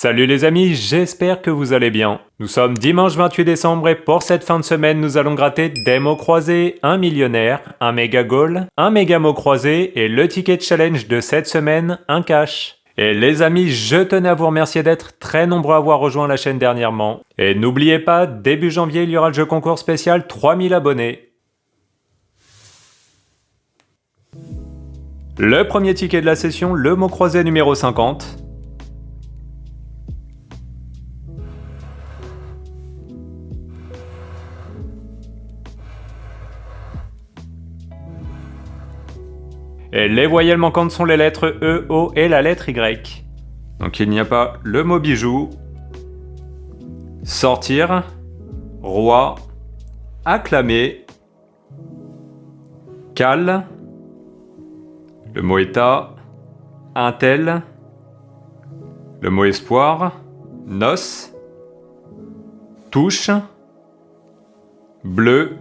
Salut les amis, j'espère que vous allez bien. Nous sommes dimanche 28 décembre et pour cette fin de semaine, nous allons gratter des mots croisés, un millionnaire, un méga goal, un méga mot croisé et le ticket challenge de cette semaine, un cash. Et les amis, je tenais à vous remercier d'être très nombreux à avoir rejoint la chaîne dernièrement. Et n'oubliez pas, début janvier, il y aura le jeu concours spécial 3000 abonnés. Le premier ticket de la session, le mot croisé numéro 50. Et les voyelles manquantes sont les lettres E, O et la lettre Y. Donc il n'y a pas le mot bijou, sortir, roi, acclamer, cal, le mot état, intel, le mot espoir, noce, touche, bleu,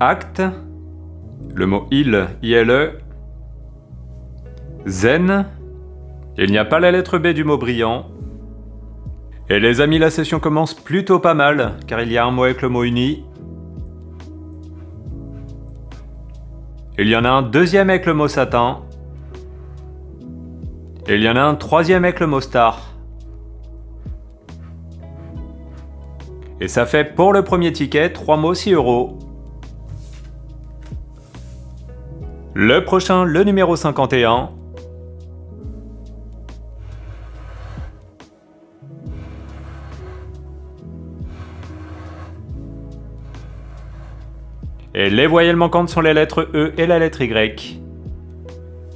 acte, le mot il, ILE, zen, il n'y a pas la lettre B du mot brillant. Et les amis, la session commence plutôt pas mal, car il y a un mot avec le mot uni. Il y en a un deuxième avec le mot satin. Et il y en a un troisième avec le mot star. Et ça fait pour le premier ticket 3 mots 6 €. Le prochain, le numéro 51. Et les voyelles manquantes sont les lettres E et la lettre Y.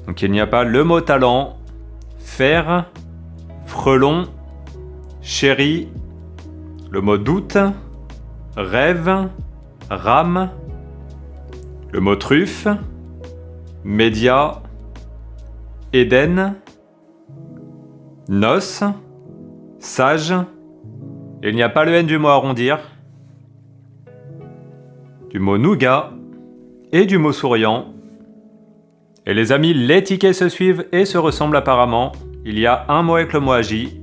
Donc il n'y a pas le mot talent, fer, frelon, chéri, le mot doute, rêve, rame, le mot truffe, média, Éden, noce, sage, il n'y a pas le N du mot arrondir, du mot nougat et du mot souriant. Et les amis, les tickets se suivent et se ressemblent apparemment. Il y a un mot avec le mot agi.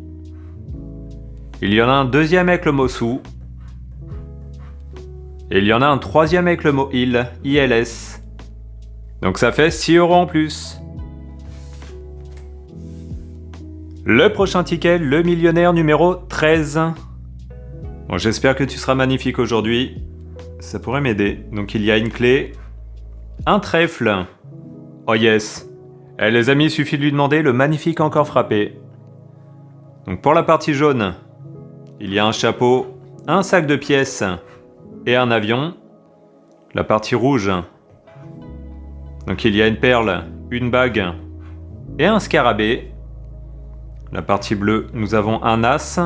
Il y en a un deuxième avec le mot sous. Et il y en a un troisième avec le mot il, ILS. Donc ça fait 6 € en plus. Le prochain ticket, le millionnaire numéro 13. Bon, j'espère que tu seras magnifique aujourd'hui. Ça pourrait m'aider. Donc il y a une clé, un trèfle. Oh yes. Et les amis, il suffit de lui demander le magnifique encore frappé. Donc pour la partie jaune, il y a un chapeau, un sac de pièces et un avion. La partie rouge, donc il y a une perle, une bague et un scarabée. La partie bleue, nous avons un as,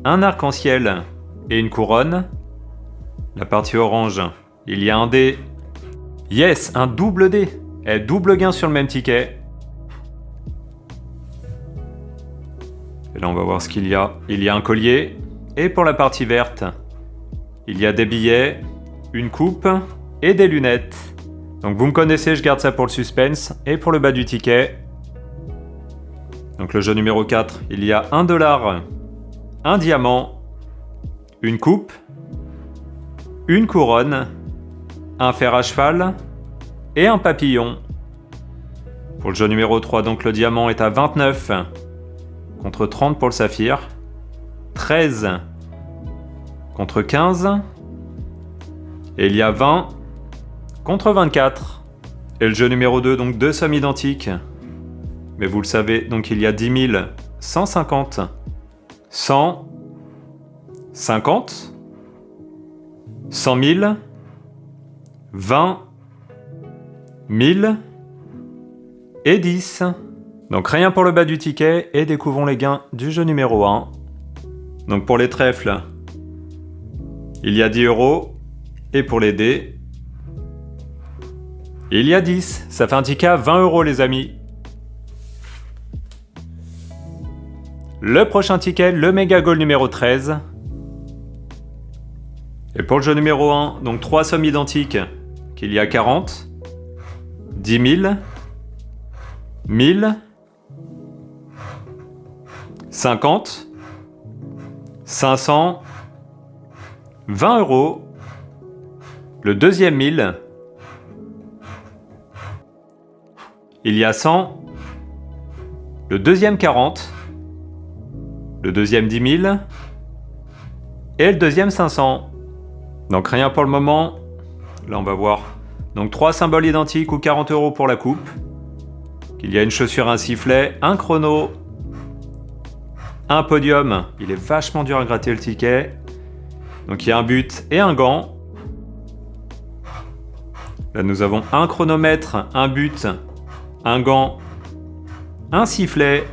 un arc-en-ciel et une couronne. La partie orange, il y a un dé. Yes, un double dé. Et double gain sur le même ticket. Et là, on va voir ce qu'il y a. Il y a un collier. Et pour la partie verte, il y a des billets, une coupe et des lunettes. Donc vous me connaissez, je garde ça pour le suspense. Et pour le bas du ticket, donc le jeu numéro 4, il y a $1, un diamant, une coupe, une couronne, un fer à cheval et un papillon. Pour le jeu numéro 3, donc le diamant est à 29 contre 30 pour le saphir, 13 contre 15 et il y a 20 contre 24. Et le jeu numéro 2, donc deux sommes identiques. Mais vous le savez, donc il y a 10 000, 150, 100, 50, 100 000, 20, 1000 et 10. Donc rien pour le bas du ticket et découvrons les gains du jeu numéro 1. Donc pour les trèfles, il y a 10 € et pour les dés, il y a 10. Ça fait un ticket à 20 € les amis. Le prochain ticket, le méga goal numéro 13. Et pour le jeu numéro 1, donc 3 sommes identiques, qu'il y a 40, 10 000, 1000, 50, 500, 20 euros. Le deuxième 1000. Il y a 100. Le deuxième 40. Le deuxième 10 000. Et le deuxième 500. Donc rien pour le moment. Là on va voir. Donc 3 symboles identiques ou 40 euros pour la coupe. Il y a une chaussure, un sifflet, un chrono, un podium. Il est vachement dur à gratter le ticket. Donc il y a un but et un gant. Là nous avons un chronomètre, un but, un gant, un sifflet,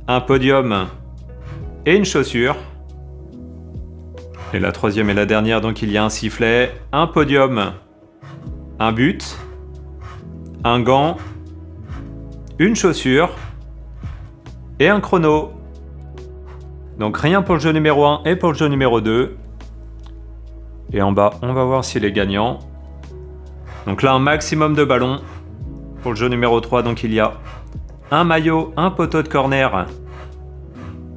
un podium et une chaussure. Et la troisième et la dernière, donc il y a un sifflet, un podium, un but, un gant, une chaussure et un chrono. Donc rien pour le jeu numéro 1 et pour le jeu numéro 2. Et en bas, on va voir s'il est gagnant. Donc là, un maximum de ballons. Pour le jeu numéro 3, donc il y a un maillot, un poteau de corner.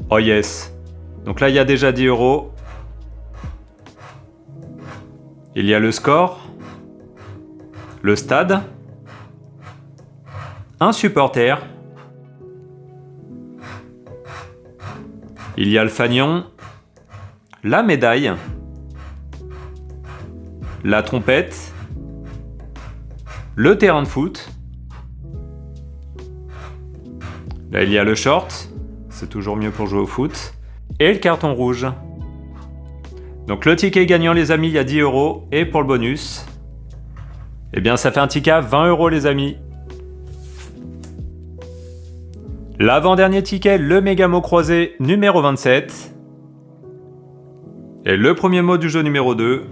Oh yes. Donc là, il y a déjà 10 euros. Il y a le score, le stade, un supporter. Il y a le fanion, la médaille, la trompette, le terrain de foot. Là, il y a le short, c'est toujours mieux pour jouer au foot, et le carton rouge. Donc le ticket gagnant, les amis, il y a 10 euros, et pour le bonus, eh bien ça fait un ticket à 20 euros, les amis. L'avant-dernier ticket, le méga mot croisé numéro 27. Et le premier mot du jeu numéro 2.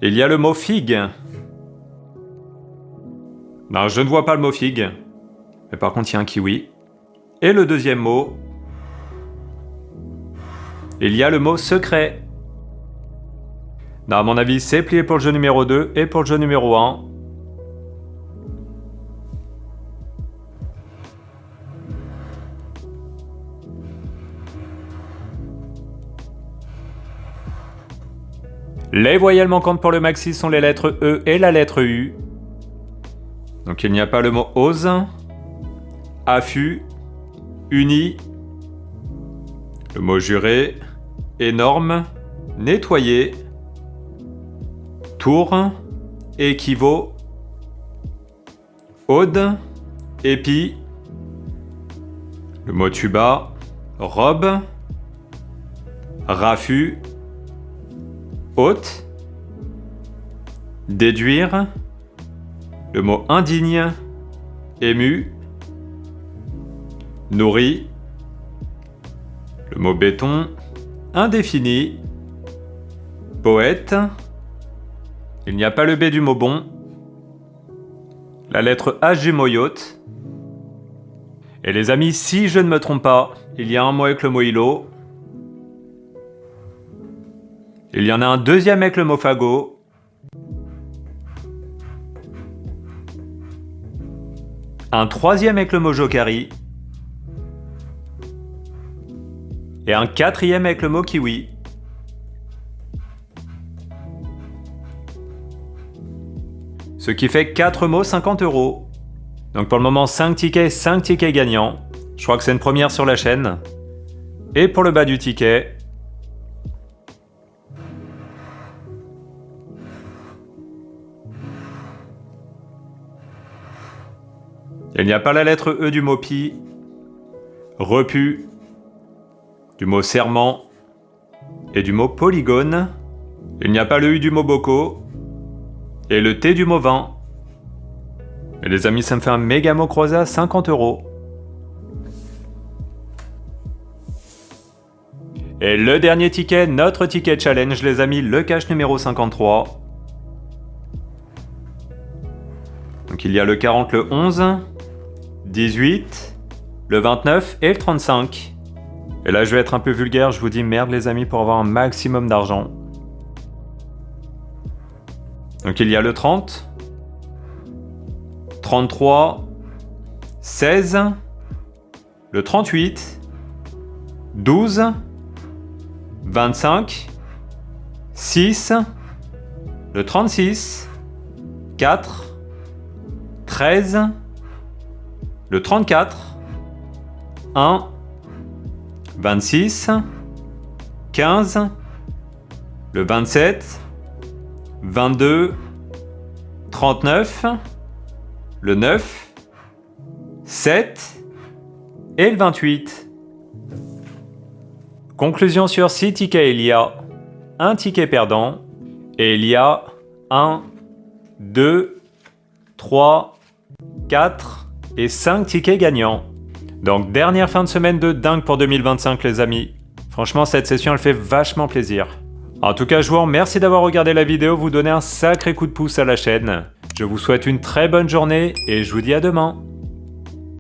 Il y a le mot figue. Non, je ne vois pas le mot figue. Mais par contre, il y a un kiwi. Et le deuxième mot. Il y a le mot secret. Non, à mon avis, c'est plié pour le jeu numéro 2 et pour le jeu numéro 1. Les voyelles manquantes pour le maxi sont les lettres E et la lettre U. Donc il n'y a pas le mot ose, affût, uni, le mot juré, énorme, nettoyer, tour, équivaut, ode, épi, le mot tuba, robe, raffut, hôte, déduire, le mot indigne, ému, nourri, le mot béton, indéfini, poète, il n'y a pas le B du mot bon, la lettre H du mot yacht, et les amis, si je ne me trompe pas, il y a un mot avec le mot îlot, il y en a un deuxième avec le mot fagot. Un troisième avec le mot jokari. Et un quatrième avec le mot kiwi. Ce qui fait 4 mots, 50 euros. Donc pour le moment, 5 tickets gagnants. Je crois que c'est une première sur la chaîne. Et pour le bas du ticket, il n'y a pas la lettre E du mot pi, repu, du mot serment et du mot polygone. Il n'y a pas le U du mot bocaux et le T du mot vin. Et les amis, ça me fait un méga mot croisé à 50 euros. Et le dernier ticket, notre ticket challenge, les amis, le cash numéro 53. Donc il y a le 40, le 11, 18, le 29 et le 35. Et là, je vais être un peu vulgaire, je vous dis merde les amis pour avoir un maximum d'argent. Donc il y a le 30, 33, 16, le 38, 12, 25, 6, le 36, 4, 13, le 34, 1, 26, 15, le 27, 22, 39, le 9, 7 et le 28. Conclusion sur 6 tickets, il y a un ticket perdant et il y a 1, 2, 3, 4 et 5 tickets gagnants. Donc dernière fin de semaine de dingue pour 2025 les amis. Franchement cette session elle fait vachement plaisir. En tout cas je vous remercie d'avoir regardé la vidéo, vous donnez un sacré coup de pouce à la chaîne. Je vous souhaite une très bonne journée et je vous dis à demain.